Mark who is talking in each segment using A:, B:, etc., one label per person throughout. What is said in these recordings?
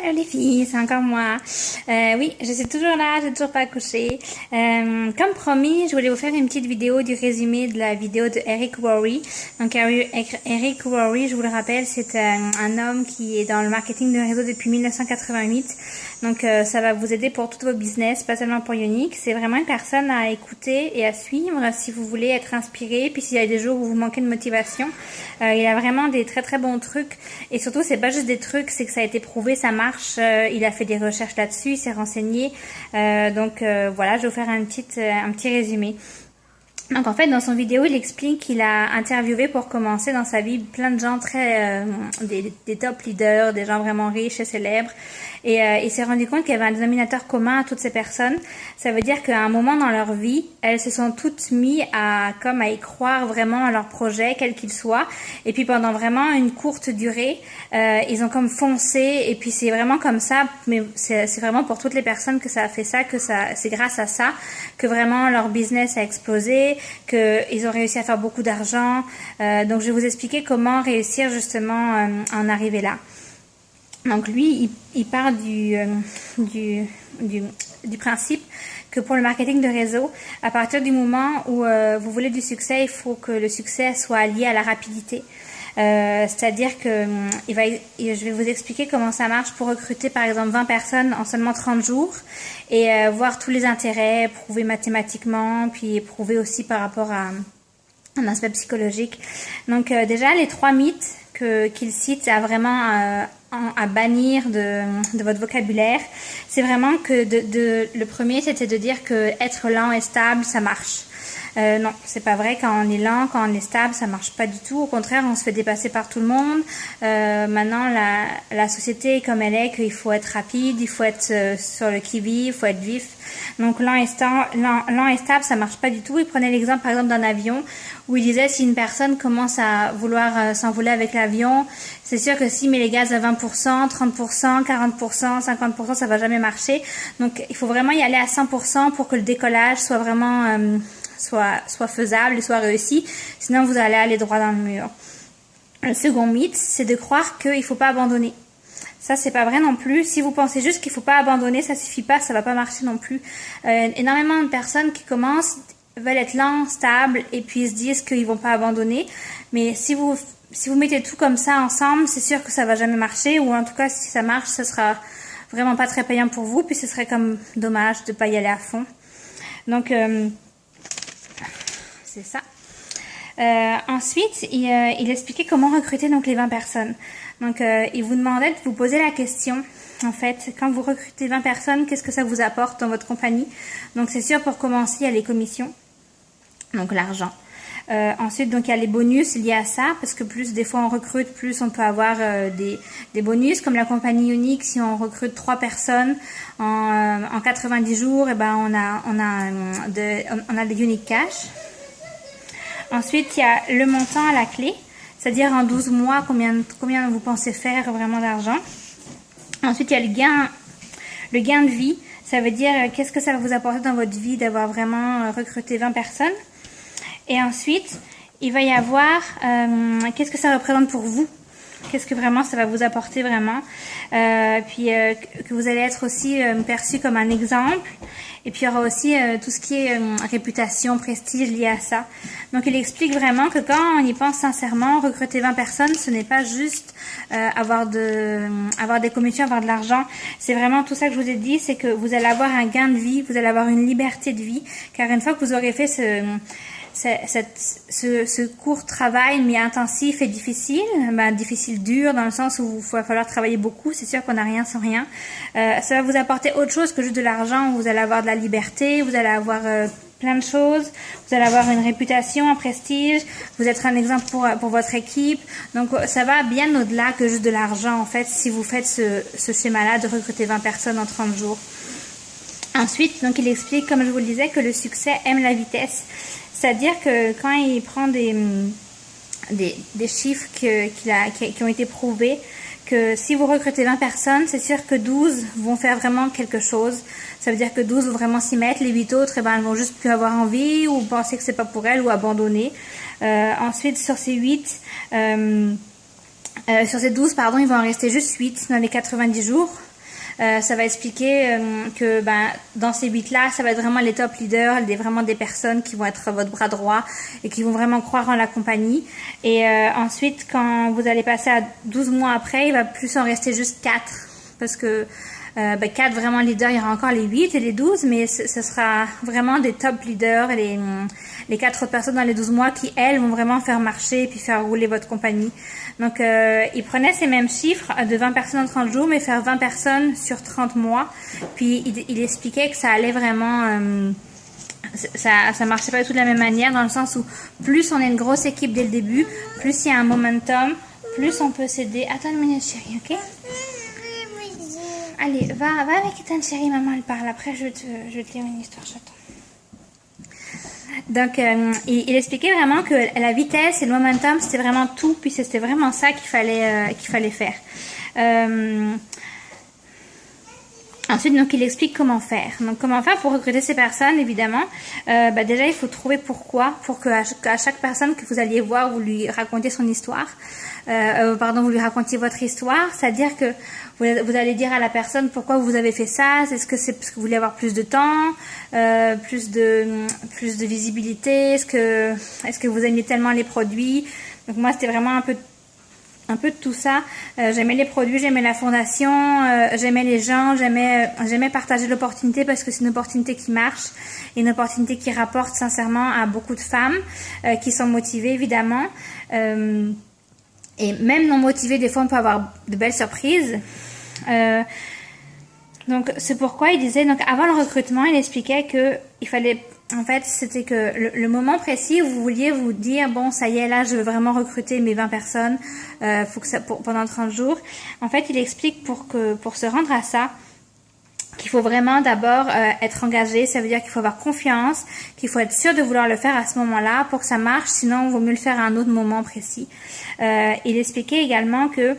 A: Hello les filles, c'est encore moi. Oui, je suis toujours là, j'ai toujours pas accouché. Comme promis, je voulais vous faire une petite vidéo du résumé de la vidéo de Eric Worre. Donc Eric Worre, je vous le rappelle, c'est un homme qui est dans le marketing de réseau depuis 1988. Donc ça va vous aider pour tous vos business, pas seulement pour Younique. C'est vraiment une personne à écouter et à suivre si vous voulez être inspiré. Puis s'il y a des jours où vous manquez de motivation, il a vraiment des très bons trucs. Et surtout, c'est pas juste des trucs, c'est que ça a été prouvé, ça marche. Il a fait des recherches là-dessus, il s'est renseigné. Donc voilà, je vais vous faire un petit résumé. Donc en fait, dans son vidéo, il explique qu'il a interviewé pour commencer dans sa vie plein de gens des top leaders, des gens vraiment riches et célèbres. Et il s'est rendu compte qu'il y avait un dénominateur commun à toutes ces personnes. Ça veut dire qu'à un moment dans leur vie, elles se sont toutes mises à y croire vraiment à leur projet, quel qu'il soit. Et puis pendant vraiment une courte durée, ils ont comme foncé. Et puis c'est vraiment comme ça, mais c'est vraiment pour toutes les personnes que ça a fait ça, c'est grâce à ça que vraiment leur business a explosé, qu'ils ont réussi à faire beaucoup d'argent. Donc je vais vous expliquer comment réussir justement à en arriver là. Donc lui, il part du principe que pour le marketing de réseau, à partir du moment où vous voulez du succès, il faut que le succès soit lié à la rapidité. C'est-à-dire que je vais vous expliquer comment ça marche pour recruter par exemple 20 personnes en seulement 30 jours et voir tous les intérêts, prouver mathématiquement, puis prouver aussi par rapport à un aspect psychologique. Donc déjà, les 3 mythes qu'il cite à bannir de votre vocabulaire, c'est vraiment que le premier, c'était de dire que être lent et stable, ça marche. Non, c'est pas vrai. Quand on est lent, quand on est stable, ça marche pas du tout. Au contraire, on se fait dépasser par tout le monde. Maintenant, la société est comme elle est, qu'il faut être rapide, il faut être sur le qui-vive, il faut être vif. Donc lent et stable, ça marche pas du tout. Il prenait l'exemple par exemple d'un avion où il disait si une personne commence à vouloir s'envoler avec l'avion, c'est sûr que s'il met les gaz à 20%, 30%, 40%, 50%, ça va jamais marcher. Donc il faut vraiment y aller à 100% pour que le décollage soit vraiment soit faisable et soit réussi. Sinon vous allez aller droit dans le mur. Le second mythe, c'est de croire qu'il faut pas abandonner. Ça, c'est pas vrai non plus. Si vous pensez juste qu'il faut pas abandonner, ça suffit pas, ça va pas marcher non plus. Énormément de personnes qui commencent veulent être lents, stables, et puis se disent qu'ils vont pas abandonner. Mais si vous mettez tout comme ça ensemble, c'est sûr que ça va jamais marcher, ou en tout cas, si ça marche, ce sera vraiment pas très payant pour vous, puis ce serait comme dommage de pas y aller à fond. Donc, c'est ça. Ensuite, il expliquait comment recruter donc les 20 personnes. Donc, il vous demandait de vous poser la question, en fait, quand vous recrutez 20 personnes, qu'est-ce que ça vous apporte dans votre compagnie? Donc, c'est sûr, pour commencer, il y a les commissions, donc l'argent. Ensuite, donc il y a les bonus liés à ça, parce que plus des fois on recrute, plus on peut avoir des bonus, comme la compagnie Younique. Si on recrute 3 personnes en 90 jours, et ben on a des Younique Cash. Ensuite, il y a le montant à la clé, c'est-à-dire en 12 mois, combien vous pensez faire vraiment d'argent. Ensuite, il y a le gain de vie, ça veut dire qu'est-ce que ça va vous apporter dans votre vie d'avoir vraiment recruté 20 personnes. Et ensuite, il va y avoir qu'est-ce que ça représente pour vous. Qu'est-ce que vraiment ça va vous apporter vraiment. Puis que vous allez être aussi perçu comme un exemple. Et puis il y aura aussi tout ce qui est réputation, prestige lié à ça. Donc il explique vraiment que quand on y pense sincèrement, recruter 20 personnes, ce n'est pas juste avoir des commissions, avoir de l'argent. C'est vraiment tout ça que je vous ai dit, c'est que vous allez avoir un gain de vie, vous allez avoir une liberté de vie. Car une fois que vous aurez fait ce court travail mais intensif et difficile, dur dans le sens où il va falloir travailler beaucoup, c'est sûr qu'on n'a rien sans rien, ça va vous apporter autre chose que juste de l'argent. Vous allez avoir de la liberté, vous allez avoir plein de choses, vous allez avoir une réputation, un prestige, vous êtes un exemple pour votre équipe. Donc ça va bien au-delà que juste de l'argent en fait, si vous faites ce schéma-là de recruter 20 personnes en 30 jours. Ensuite, donc il explique, comme je vous le disais, que le succès aime la vitesse. C'est-à-dire que quand il prend des chiffres qui ont été prouvés, que si vous recrutez 20 personnes, c'est sûr que 12 vont faire vraiment quelque chose. Ça veut dire que 12 vont vraiment s'y mettre. Les 8 autres, elles vont juste plus avoir envie ou penser que c'est pas pour elles ou abandonner. Ensuite, sur ces 12, ils vont en rester juste 8 dans les 90 jours. Ça va expliquer que dans ces 8-là, ça va être vraiment les top leaders, vraiment des personnes qui vont être votre bras droit et qui vont vraiment croire en la compagnie. Et ensuite, quand vous allez passer à 12 mois après, il va plus en rester juste 4. Parce que 4 vraiment leaders, il y aura encore les 8 et les 12, mais ce sera vraiment des top leaders, les 4 autres personnes dans les 12 mois qui, elles, vont vraiment faire marcher et puis faire rouler votre compagnie. Donc, il prenait ces mêmes chiffres de 20 personnes en 30 jours, mais faire 20 personnes sur 30 mois. Puis, il expliquait que ça allait vraiment... ça marchait pas du tout de la même manière, dans le sens où plus on est une grosse équipe dès le début, plus il y a un momentum, plus on peut s'aider. Attends une minute, chérie, ok? Allez, va avec Ethan, chérie, maman elle parle. Après, je vais te lire une histoire, j'attends. Donc, il expliquait vraiment que la vitesse et le momentum, c'était vraiment tout, puis c'était vraiment ça qu'il fallait faire. Ensuite, donc, il explique comment faire. Donc, comment faire pour recruter ces personnes, évidemment. Déjà, il faut trouver pourquoi, pour qu'à chaque personne que vous alliez voir, vous lui racontiez son histoire. Vous lui racontiez votre histoire. C'est-à-dire que vous allez dire à la personne pourquoi vous avez fait ça. Est-ce que c'est parce que vous voulez avoir plus de temps, plus de visibilité? Est-ce que vous aimiez tellement les produits? Donc, moi, c'était vraiment un peu de tout ça. J'aimais les produits, j'aimais la fondation, j'aimais les gens, j'aimais partager l'opportunité parce que c'est une opportunité qui marche et une opportunité qui rapporte sincèrement à beaucoup de femmes qui sont motivées, évidemment. Et même non motivées, des fois, on peut avoir de belles surprises. Donc, c'est pourquoi il disait, donc avant le recrutement, il expliquait que il fallait... En fait, c'était que le moment précis où vous vouliez vous dire, bon, ça y est, là, je veux vraiment recruter mes 20 personnes, faut que pendant 30 jours. En fait, il explique pour se rendre à ça, qu'il faut vraiment d'abord être engagé. Ça veut dire qu'il faut avoir confiance, qu'il faut être sûr de vouloir le faire à ce moment-là pour que ça marche. Sinon, il vaut mieux le faire à un autre moment précis. Il expliquait également qu'il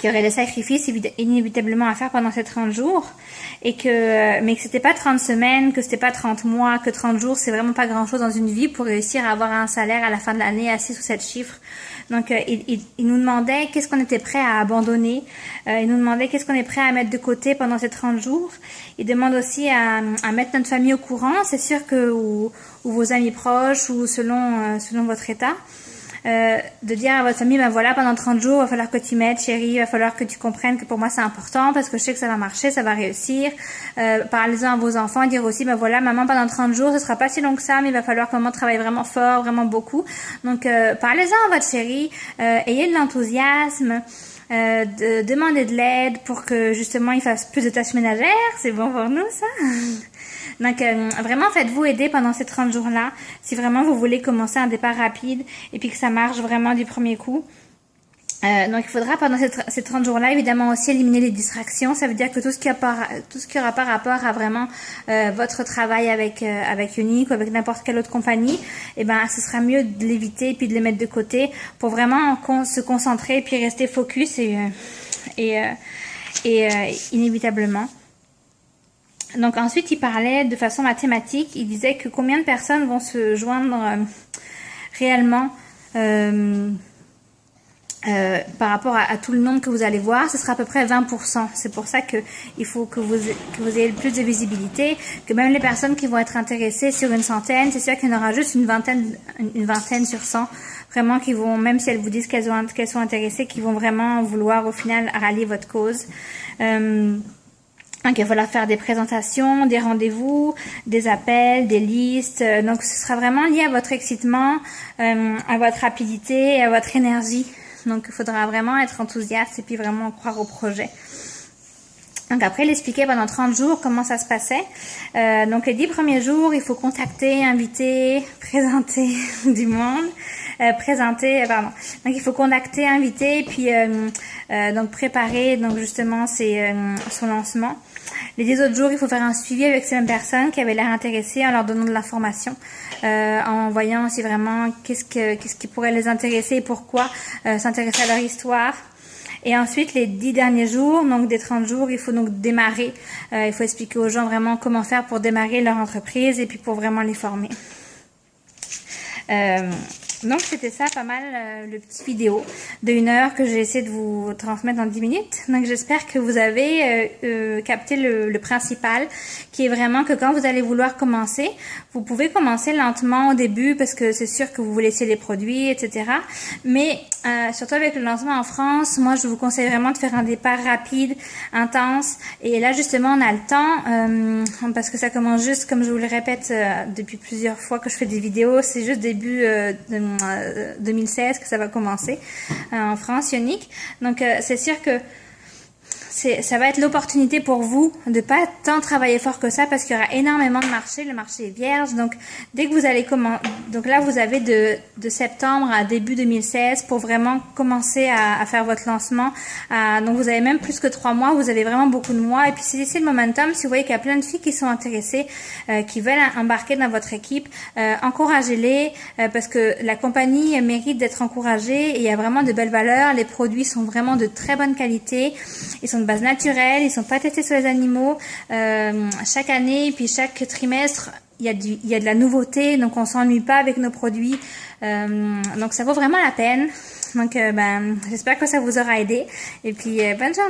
A: y aurait des sacrifices inévitablement à faire pendant ces 30 jours mais que c'était pas 30 semaines, que c'était pas 30 mois, que 30 jours, c'est vraiment pas grand chose dans une vie pour réussir à avoir un salaire à la fin de l'année à 6 ou 7 chiffres. Donc, il nous demandait qu'est-ce qu'on était prêt à abandonner. Il nous demandait qu'est-ce qu'on est prêt à mettre de côté pendant ces 30 jours. Il demande aussi à mettre notre famille au courant. C'est sûr que, ou vos amis proches, ou selon votre état. De dire à votre famille, voilà, pendant 30 jours, il va falloir que tu m'aides, chérie, il va falloir que tu comprennes que pour moi c'est important parce que je sais que ça va marcher, ça va réussir. Parlez-en à vos enfants, dire aussi, voilà, maman, pendant 30 jours, ce sera pas si long que ça, mais il va falloir que maman travaille vraiment fort, vraiment beaucoup. Donc, parlez-en à votre chérie, ayez de l'enthousiasme. Demander de l'aide pour que justement il fasse plus de tâches ménagères, c'est bon pour nous ça. Donc vraiment faites-vous aider pendant ces 30 jours-là si vraiment vous voulez commencer un départ rapide et puis que ça marche vraiment du premier coup. Donc il faudra pendant ces 30 jours-là évidemment aussi éliminer les distractions. Ça veut dire que tout ce qui aura pas rapport à vraiment votre travail avec Unique ou avec n'importe quelle autre compagnie, ce sera mieux de l'éviter puis de les mettre de côté pour vraiment se concentrer puis rester focus et inévitablement. Donc ensuite il parlait de façon mathématique. Il disait que combien de personnes vont se joindre réellement par rapport à tout le nombre que vous allez voir, ce sera à peu près 20%. C'est pour ça que il faut que vous ayez le plus de visibilité, que même les personnes qui vont être intéressées sur une centaine, c'est sûr qu'il y en aura juste une vingtaine sur 100, vraiment qui vont, même si elles vous disent qu'elles sont intéressées, qui vont vraiment vouloir au final rallier votre cause. Donc il va falloir faire des présentations, des rendez-vous, des appels, des listes. Donc ce sera vraiment lié à votre excitement, à votre rapidité et à votre énergie. Donc il faudra vraiment être enthousiaste et puis vraiment croire au projet. Donc après, il expliquait pendant 30 jours comment ça se passait. Donc les 10 premiers jours, il faut contacter, inviter, présenter du monde. Donc il faut contacter, inviter, et puis donc préparer donc justement son lancement. Les 10 autres jours, il faut faire un suivi avec ces mêmes personnes qui avaient l'air intéressées en leur donnant de l'information, en voyant si vraiment qu'est-ce qui pourrait les intéresser et pourquoi, s'intéresser à leur histoire. Et ensuite, les 10 derniers jours, donc des 30 jours, il faut donc démarrer. Il faut expliquer aux gens vraiment comment faire pour démarrer leur entreprise et puis pour vraiment les former. Donc c'était ça pas mal le petit vidéo de 1 heure que j'ai essayé de vous transmettre en 10 minutes. Donc j'espère que vous avez capté le principal, qui est vraiment que quand vous allez vouloir commencer, vous pouvez commencer lentement au début parce que c'est sûr que vous voulez essayer les produits, etc. Mais surtout avec le lancement en France, moi je vous conseille vraiment de faire un départ rapide, intense. Et là justement on a le temps parce que ça commence juste, comme je vous le répète depuis plusieurs fois que je fais des vidéos, c'est juste début 2016 que ça va commencer en France, Ionic. Donc c'est sûr que ça va être l'opportunité pour vous de pas tant travailler fort que ça parce qu'il y aura énormément de marché. Le marché est vierge. Donc, dès que vous allez donc là, vous avez de septembre à début 2016 pour vraiment commencer à faire votre lancement. Donc, vous avez même plus que 3 mois. Vous avez vraiment beaucoup de mois. Et puis, c'est le momentum. Si vous voyez qu'il y a plein de filles qui sont intéressées, qui veulent embarquer dans votre équipe, encouragez-les parce que la compagnie mérite d'être encouragée et il y a vraiment de belles valeurs. Les produits sont vraiment de très bonne qualité. Ils sont de base naturelle, ils sont pas testés sur les animaux. Chaque année, puis chaque trimestre, il y a de la nouveauté, donc on s'ennuie pas avec nos produits. Donc ça vaut vraiment la peine. Donc j'espère que ça vous aura aidé. Et puis bonne journée.